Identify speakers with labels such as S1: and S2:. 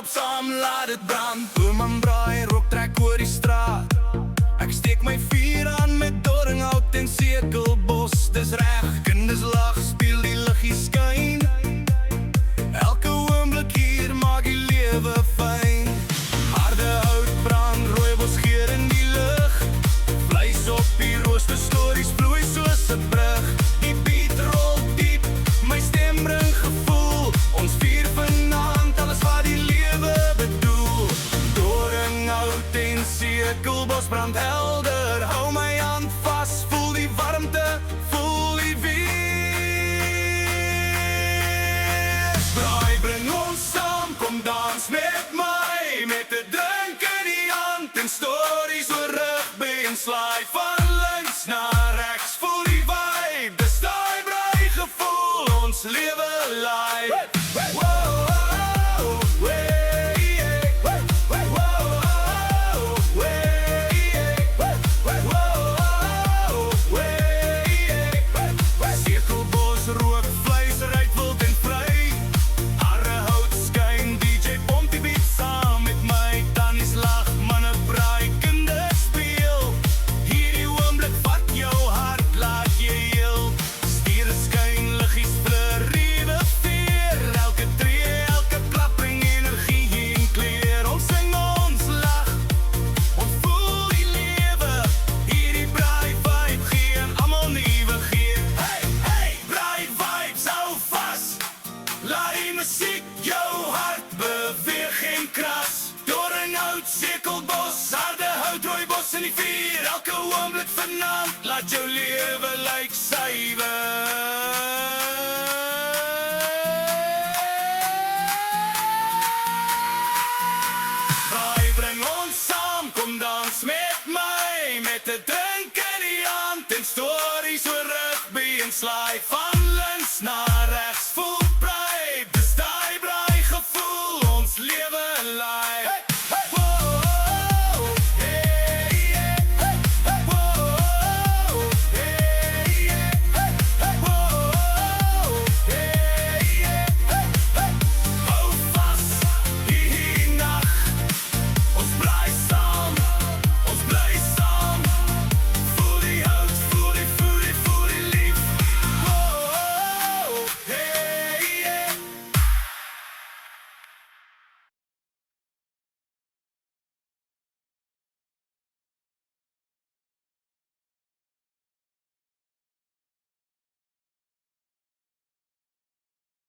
S1: loop saam, laat dit brand. Boom en braai, rook trek oor die straat. Ek steek my vuur aan met doringhout en sekelbos. Dis reg, kinders lag, speel die liggie skyn. Elke oomblik hier maak die lewe fyn. Harde hout brand, rooibos geur in die lug. Vleis op die rooster, stories vloei soos 'n brug. Die beat rol diep, my stem bring gevoel. Ons vier vanaand alles wat die lewe bedoel. Doringhout en sekelbos brand helder. Hou my hand vas, voel die warmte, voel die weer. Braai, bring ons saam, kom dans met my. Met 'n drink in die hand en stories oor rugby en slaai. Van links na regs, voel die vibe. Dis daai braai gevoel, ons lewe live. Muziek, jou hart beweeg en kras. Doringhout, sekelbos, harde hout, rooibos in die vuur. Elke oomblik vanaand, laat jou lewe lyk suiwer. Braai, bring ons saam, kom dans met my. Met 'n drink in die hand en stories oor rugby en slaai van